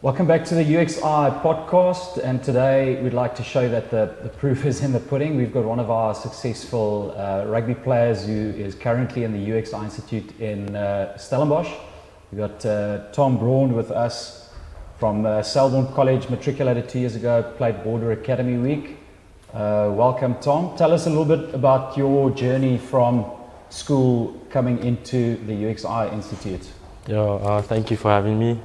Welcome back to the UXi podcast, and today we'd like to show that the proof is in the pudding. We've got one of our successful rugby players who is currently in the UXi Institute in Stellenbosch. We've got Thomas Braun with us from Selborne College, matriculated 2 years ago, played Border Academy Week. Welcome, Tom. Tell us a little bit about your journey from school coming into the UXi Institute. Yeah, thank you for having me.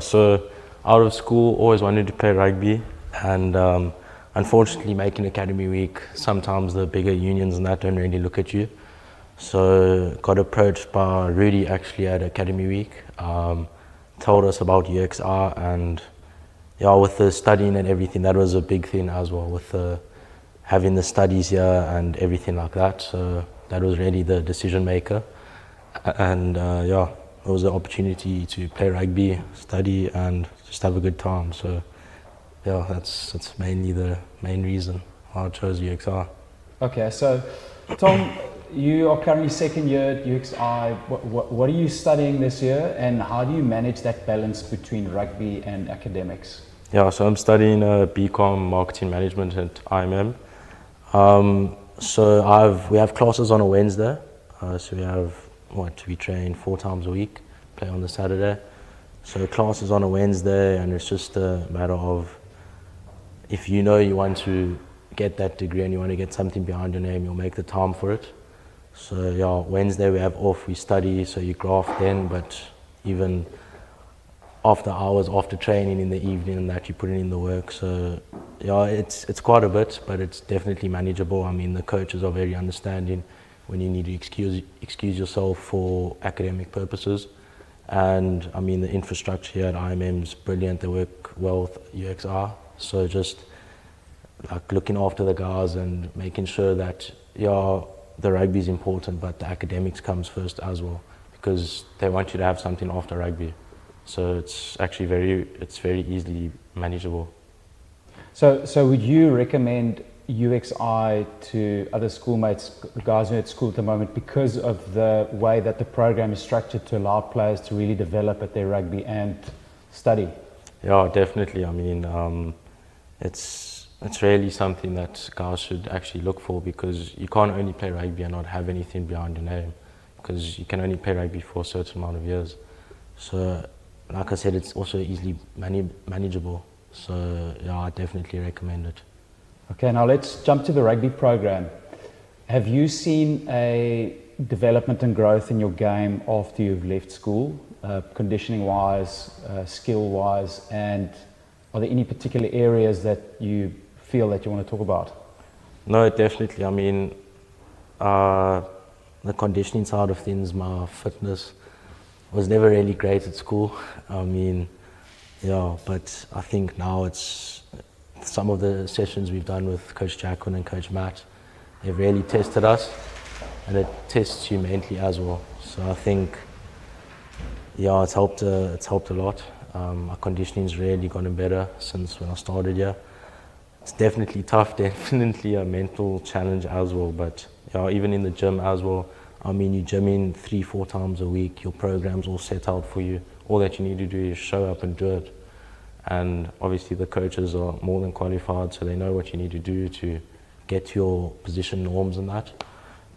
So out of school, always wanted to play rugby, and unfortunately making Academy Week, sometimes the bigger unions and that don't really look at you. So got approached by Rudy actually at Academy Week, told us about UXi, and with the studying and everything, that was a big thing as well, with having the studies here and everything like that. So that was really the decision maker. And it was an opportunity to play rugby, study, and just have a good time. So that's mainly the main reason why I chose UXi. Okay, so Tom, you are currently second year at UXi. What are you studying this year, and how do you manage that balance between rugby and academics? Yeah, so I'm studying BCom Marketing Management at IMM. We have classes on a Wednesday. So we have we train 4 times a week, play on the Saturday. So classes on a Wednesday, and it's just a matter of, if you know you want to get that degree and you want to get something behind your name, you'll make the time for it. So Wednesday we have off, we study, so you graph then, but even after hours, after training in the evening and that, you put in the work. So it's quite a bit, but it's definitely manageable. I mean, the coaches are very understanding when you need to excuse yourself for academic purposes. And I mean, the infrastructure here at IMM is brilliant. They work well with UXi. So just like looking after the guys and making sure that the rugby is important, but the academics comes first as well, because they want you to have something after rugby. So it's actually very easily manageable. So would you recommend UXi to other schoolmates, guys who are at school at the moment, because of the way that the program is structured to allow players to really develop at their rugby and study? Yeah, definitely. I mean, it's really something that guys should actually look for, because you can't only play rugby and not have anything behind your name, because you can only play rugby for a certain amount of years. So like I said, it's also easily manageable. So I definitely recommend it. Okay, now let's jump to the rugby program. Have you seen a development and growth in your game after you've left school, conditioning-wise, skill-wise, and are there any particular areas that you feel that you want to talk about? No, definitely. I mean, the conditioning side of things, my fitness was never really great at school. I mean, but I think now it's some of the sessions we've done with Coach Jacqueline and Coach Matt, they've really tested us, and it tests you mentally as well. So I think, it's helped a lot. My conditioning's really gotten better since when I started here. It's definitely tough, definitely a mental challenge as well, but even in the gym as well. I mean, you gym in 3-4 times a week, your program's all set out for you. All that you need to do is show up and do it. And obviously the coaches are more than qualified, so they know what you need to do to get your position norms and that.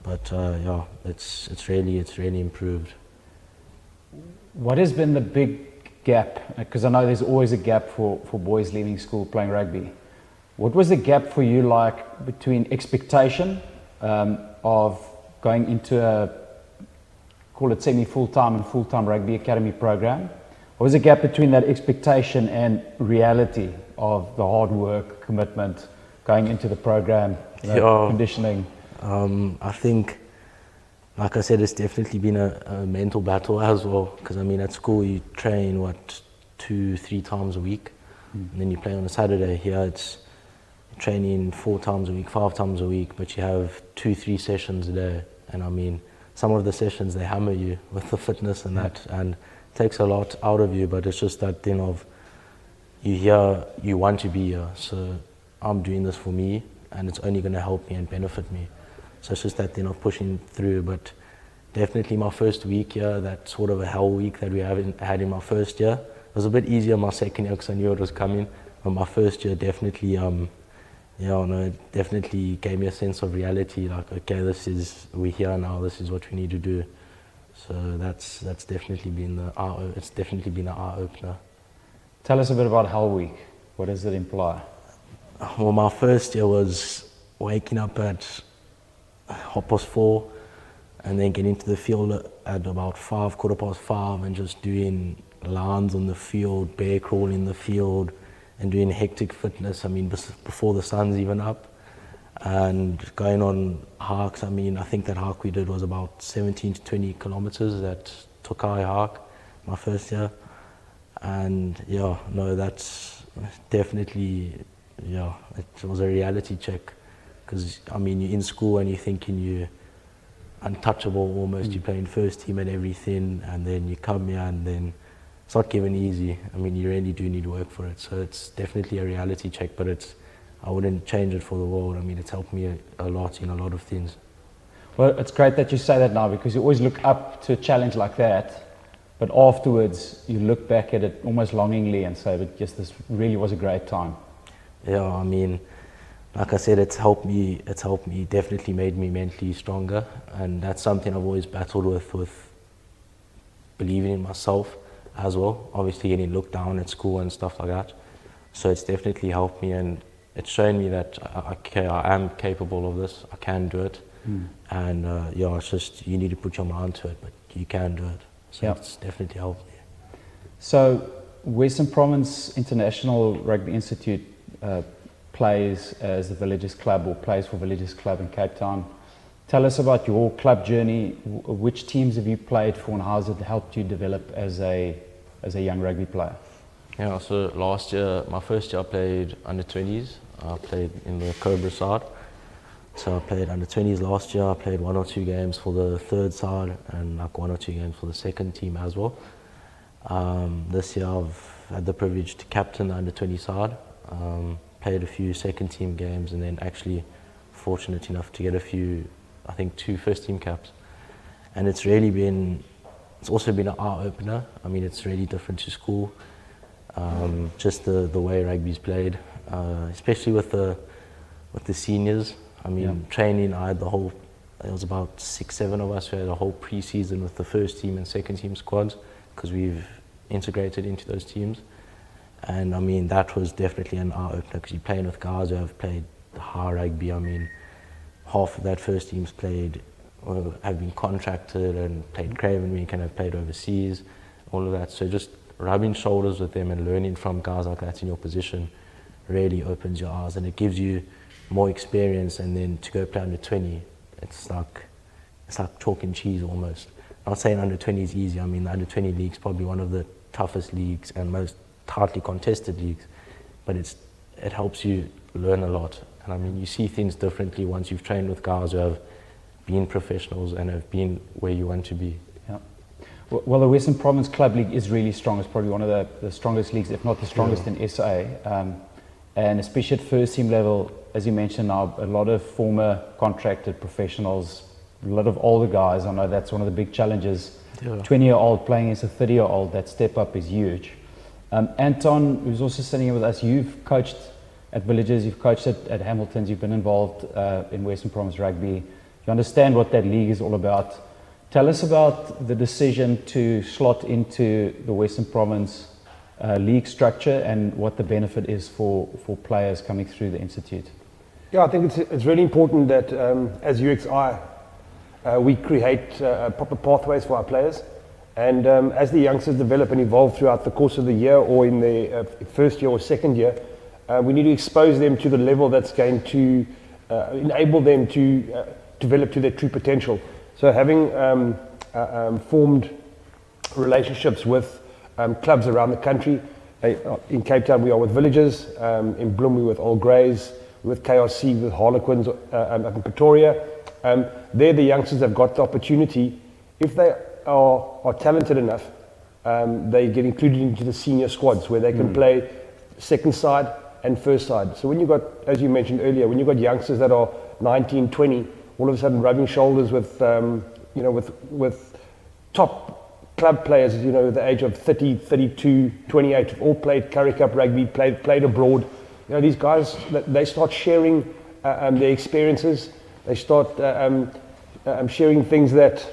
But it's really improved. What has been the big gap? Because I know there's always a gap for boys leaving school playing rugby. What was the gap for you like between expectation of going into a, call it semi-full-time and full-time rugby academy program? What was the gap between that expectation and reality of the hard work, commitment, going into the program, conditioning? I think, like I said, it's definitely been a mental battle as well, because I mean, at school you train 2-3 times a week, and then you play on a Saturday. Here it's training 4 times a week, 5 times a week, but you have 2-3 sessions a day. And I mean, some of the sessions they hammer you with the fitness and that, and it takes a lot out of you, but it's just that thing of you want to be here, so I'm doing this for me, and it's only going to help me and benefit me. So it's just that thing of pushing through. But definitely my first week here, that sort of a hell week that we had in my first year, was a bit easier my second year because I knew it was coming. But my first year definitely, it definitely gave me a sense of reality. Like, okay, we're here now. This is what we need to do. So that's definitely been it's definitely been an eye opener. Tell us a bit about Hell Week. What does it imply? Well, my first year was waking up at 4:30 and then getting to the field at about 5:15 and just doing lines on the field, bear crawl in the field, and doing hectic fitness. I mean, before the sun's even up, and going on hikes. I mean, I think that hike we did was about 17 to 20 kilometers. That Tokai hike, my first year, and that's definitely, it was a reality check, because I mean, you're in school and you're thinking you're untouchable almost. You're playing first team and everything, and then you come here and then it's not given easy. I mean, you really do need work for it. So it's definitely a reality check, but I wouldn't change it for the world. I mean, it's helped me a lot in a lot of things. Well, it's great that you say that now, because you always look up to a challenge like that, but afterwards you look back at it almost longingly and say, but yes, this really was a great time. Yeah, I mean, like I said, it's helped me, definitely made me mentally stronger, and that's something I've always battled with believing in myself as well, obviously getting looked down at school and stuff like that. So it's definitely helped me, and it's shown me that I am capable of this. I can do it, and it's just you need to put your mind to it, but you can do it. So it's definitely helped me. So Western Province International Rugby Institute plays as the Villages Club, or plays for Villages Club in Cape Town. Tell us about your club journey. Which teams have you played for, and how has it helped you develop as a young rugby player? Yeah, so last year, my first year, I played under 20s. I played in the Cobra side. So I played under 20s last year. I played 1 or 2 games for the third side and like 1 or 2 games for the second team as well. This year I've had the privilege to captain the under 20 side. Played a few second team games, and then actually fortunate enough to get a few, I think 2 first team caps. And it's also been an eye opener. I mean, it's really different to school. Just the way rugby's played, especially with the seniors. I mean, training, there was about 6-7 of us who had a whole pre-season with the first team and second team squads, because we've integrated into those teams. And I mean, that was definitely an eye opener, because you're playing with guys who have played high rugby. I mean, half of that first team's played, or have been contracted and played Craven Week and have played overseas, all of that. So just rubbing shoulders with them and learning from guys like that in your position really opens your eyes, and it gives you more experience. And then to go play under 20, it's like chalk and cheese almost. I'm not saying under 20 is easy. I mean, the under 20 league is probably one of the toughest leagues and most tightly contested leagues, but it helps you learn a lot. And I mean, you see things differently once you've trained with guys who have been professionals and have been where you want to be. Yeah. Well, the Western Province Club League is really strong. It's probably one of the strongest leagues, if not the strongest in SA. And especially at first team level, as you mentioned now, a lot of former contracted professionals, a lot of older guys. I know that's one of the big challenges. 20-year-old playing against a 30-year-old, that step up is huge. Anton, who's also sitting here with us, you've coached at Villages, you've coached at Hamilton's, you've been involved in Western Province Rugby. You understand what that league is all about. Tell us about the decision to slot into the Western Province league structure, and what the benefit is for players coming through the institute. Yeah, I think it's really important that as UXi, we create proper pathways for our players. And as the youngsters develop and evolve throughout the course of the year, or in their first year or second year, we need to expose them to the level that's going to enable them to develop to their true potential. So having formed relationships with clubs around the country. In Cape Town we are with Villages, in Bloem we're with Old Greys, with KRC, with Harlequins up in Pretoria. There the youngsters have got the opportunity, if they are talented enough, they get included into the senior squads where they can play second side and first side. So when you've got, as you mentioned earlier, when you've got youngsters that are 19, 20, all of a sudden rubbing shoulders with, with top club players, you know, at the age of 30, 32, 28, have all played Currie Cup rugby, played abroad. You know, these guys, they start sharing their experiences. They start sharing things that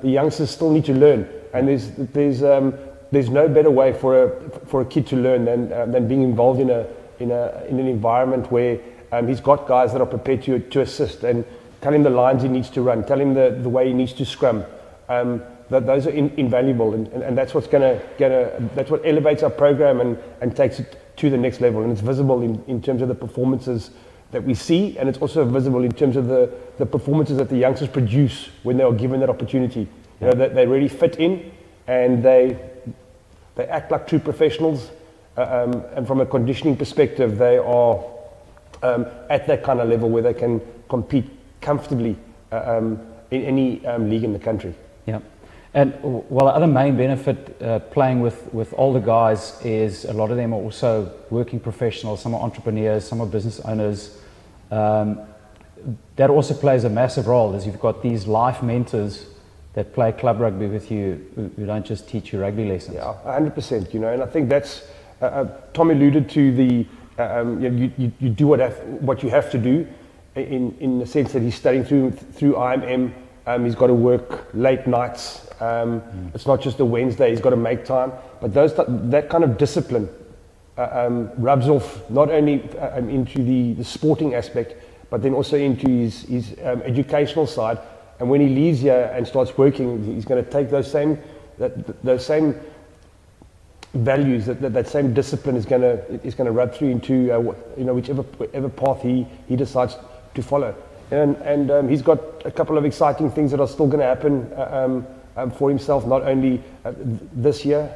the youngsters still need to learn. And there's no better way for a kid to learn than being involved in an environment where he's got guys that are prepared to assist and tell him the lines he needs to run, tell him the way he needs to scrum. Those are invaluable, and that's what's that's what elevates our program and takes it to the next level. And it's visible in terms of the performances that we see, and it's also visible in terms of the performances that the youngsters produce when they are given that opportunity. You know, they really fit in, and they act like true professionals. And from a conditioning perspective, they are at that kind of level where they can compete comfortably in any league in the country. Yeah. And well, the other main benefit playing with older guys is a lot of them are also working professionals, some are entrepreneurs, some are business owners. That also plays a massive role, as you've got these life mentors that play club rugby with you who don't just teach you rugby lessons. Yeah, 100%, you know, and I think that's, Tom alluded to you do what you have to do in the sense that he's studying through IMM. He's got to work late nights. It's not just a Wednesday, he's got to make time. But that kind of discipline rubs off not only into the sporting aspect, but then also into his educational side. And when he leaves here and starts working, he's going to take those same values, that same discipline is going to rub through into whichever path he decides to follow. And he's got a couple of exciting things that are still going to happen for himself, not only this year.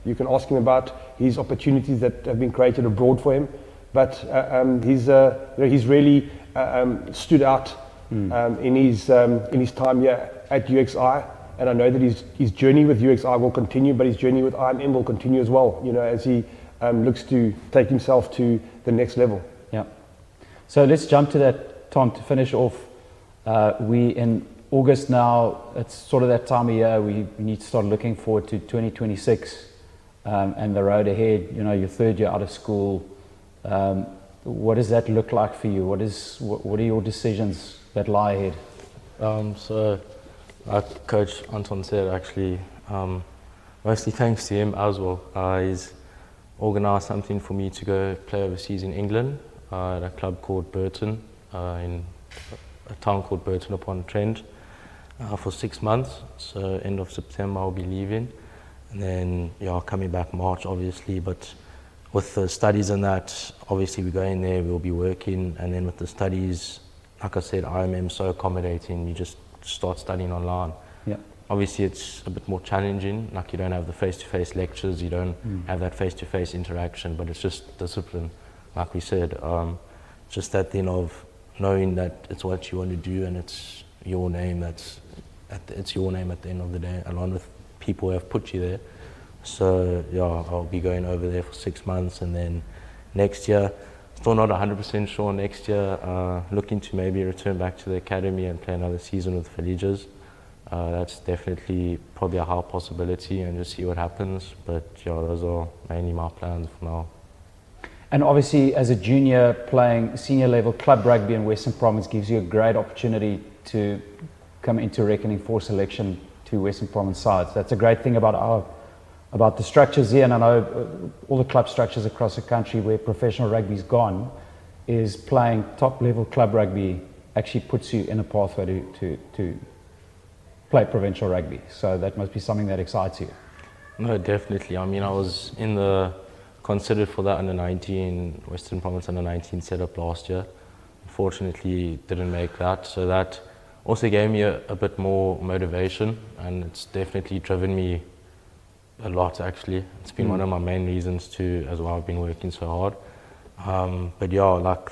You can ask him about his opportunities that have been created abroad for him, but he's really stood out in his time here at UXi. And I know that his journey with UXi will continue, but his journey with IMM will continue as well, you know, as he looks to take himself to the next level. Yeah. So let's jump to that, Tom, to finish off. We in August now, it's sort of that time of year we need to start looking forward to 2026 and the road ahead. You know, your third year out of school. What does that look like for you? What are your decisions that lie ahead? So, like Coach Anton said, actually, mostly thanks to him as well. He's organised something for me to go play overseas in England at a club called Burton, in a town called Burton-on-Trent, for 6 months. So end of September I'll be leaving, and then coming back March obviously. But with the studies and that, obviously we go in there, we'll be working, and then with the studies, like I said, IMM so accommodating. You just start studying online. Yeah. Obviously it's a bit more challenging, like you don't have the face-to-face lectures, you don't have that face-to-face interaction, but it's just discipline, like we said. Just that thing of knowing that it's what you want to do and it's your name it's your name at the end of the day, along with people who have put you there. So I'll be going over there for 6 months, and then next year, still not 100% sure next year, looking to maybe return back to the academy and play another season with Villages. That's definitely probably a high possibility, and just see what happens. But those are mainly my plans for now. And obviously, as a junior, playing senior level club rugby in Western Province gives you a great opportunity to come into reckoning for selection to Western Province sides. That's a great thing about the structures here, and I know all the club structures across the country where professional rugby's gone, is playing top level club rugby actually puts you in a pathway to play provincial rugby. So that must be something that excites you. No, definitely. I mean, I was considered for that under 19 Western Province under 19 setup last year. Unfortunately, didn't make that. So that also gave me a bit more motivation, and it's definitely driven me a lot actually. It's been one of my main reasons too, as well. I've been working so hard. But like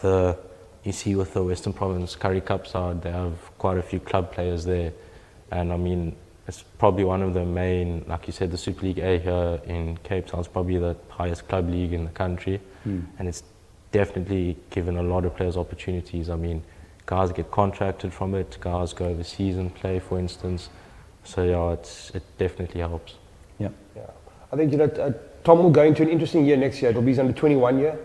you see with the Western Province Currie Cup side, they have quite a few club players there. And I mean, it's probably one of the main, like you said, the Super League A here in Cape Town is probably the highest club league in the country. And it's definitely given a lot of players opportunities. I mean, guys get contracted from it, guys go overseas and play, for instance. So yeah, it definitely helps. Yeah. Yeah. I think, Tom will go into an interesting year next year. It'll be his under 21 year.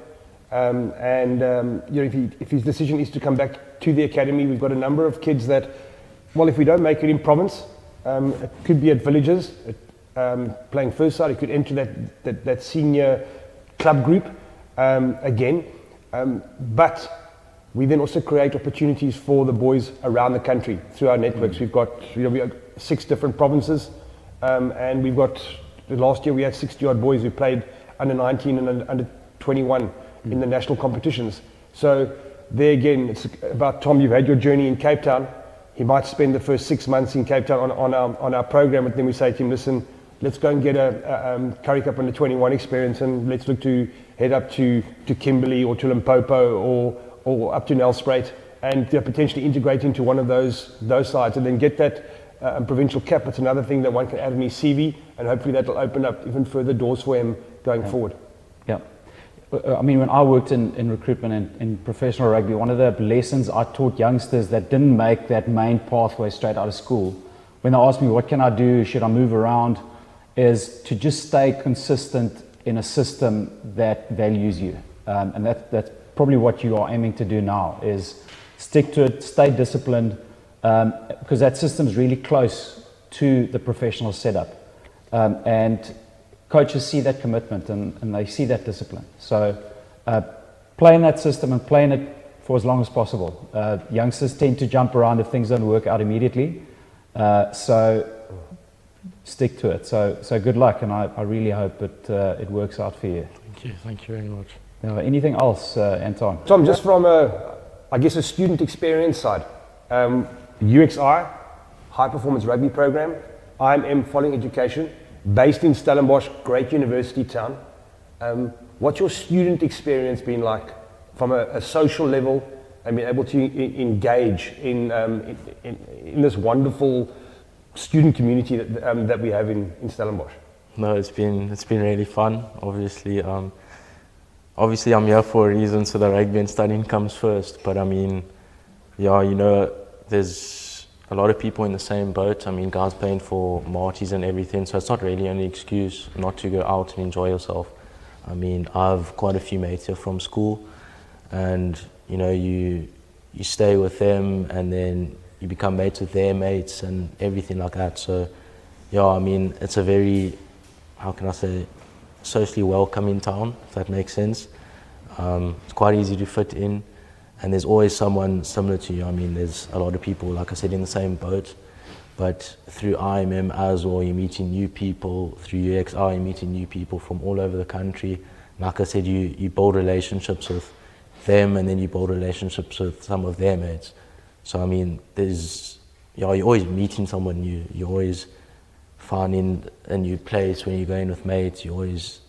If his decision is to come back to the academy, we've got a number of kids that, well, if we don't make it in province, it could be at villages, playing first side, it could enter that senior club group again. But we then also create opportunities for the boys around the country through our networks. We've got 6 different provinces, and we've got, last year we had 60-odd boys who played under 19 and under 21 in the national competitions. So there again, it's about, Tom, you've had your journey in Cape Town. He might spend the first 6 months in Cape Town on our program, but then we say to him, listen, let's go and get a Currie Cup under 21 experience, and let's look to head up to Kimberley or to Limpopo or up to Nelspruit, and potentially integrate into one of those sides, and then get that provincial cap. It's another thing that one can add in his CV, and hopefully that will open up even further doors for him going forward. Yeah. I mean, when I worked in recruitment and in professional rugby, one of the lessons I taught youngsters that didn't make that main pathway straight out of school, when they asked me, what can I do, should I move around, is to just stay consistent in a system that values you. And that's probably what you are aiming to do now, is stick to it, stay disciplined, because that system is really close to the professional setup. And coaches see that commitment and they see that discipline. So play in that system and play in it for as long as possible. Youngsters tend to jump around if things don't work out immediately. So stick to it. So good luck, and I really hope it works out for you. Thank you very much. Anything else, Anton? Tom, just from a student experience side, UXi, High Performance Rugby Program, IMM Following Education, based in Stellenbosch, great university town. What's your student experience been like from a social level, and being able to engage in this wonderful student community that we have in Stellenbosch? No, it's been really fun. Obviously I'm here for a reason, so the rugby and studying comes first. But I mean, yeah, there's a lot of people in the same boat. I mean, guys paying for marties and everything, so it's not really any excuse not to go out and enjoy yourself. I mean, I've quite a few mates here from school, and you stay with them, and then you become mates with their mates and everything like that. So yeah, I mean, it's a very, how can I say, socially welcoming town, if that makes sense. It's quite easy to fit in, and there's always someone similar to you. I mean, there's a lot of people, like I said, in the same boat, but through IMM as well, you're meeting new people. Through UXi, you're meeting new people from all over the country. Like I said, you build relationships with them, and then you build relationships with some of their mates. So I mean, you're always meeting someone new. You're always finding a new place when you're going with mates. You're always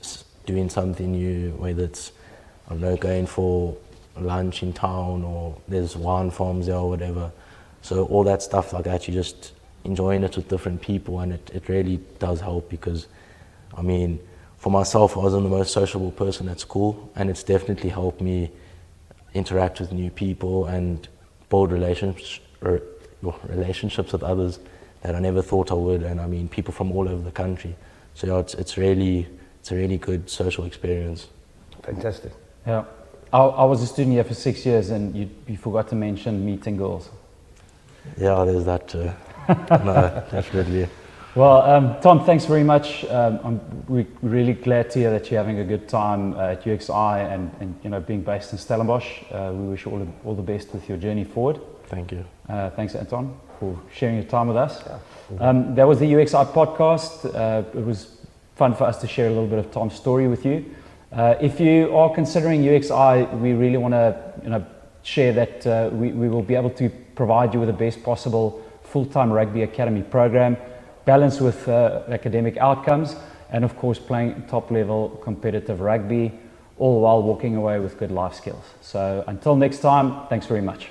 doing something new, whether it's, I don't know, going for lunch in town, or there's wine farms there or whatever. So all that stuff like that, you're just enjoying it with different people, and it really does help, because I mean, for myself, I wasn't the most sociable person at school, and it's definitely helped me interact with new people and build relationships with others that I never thought I would. And I mean, people from all over the country. So yeah, it's a really good social experience. Fantastic. Yeah, I was a student here for 6 years, and you forgot to mention meeting girls. Yeah, there's that too. No, definitely. Well, Tom, thanks very much. We're really glad to hear that you're having a good time at UXi, and being based in Stellenbosch. We wish you all the best with your journey forward. Thank you. Thanks, Anton, for sharing your time with us. That was the UXi podcast. It was fun for us to share a little bit of Tom's story with you. If you are considering UXi, we really want to share that we will be able to provide you with the best possible full-time rugby academy program, balanced with academic outcomes, and of course playing top-level competitive rugby, all while walking away with good life skills. So until next time, thanks very much.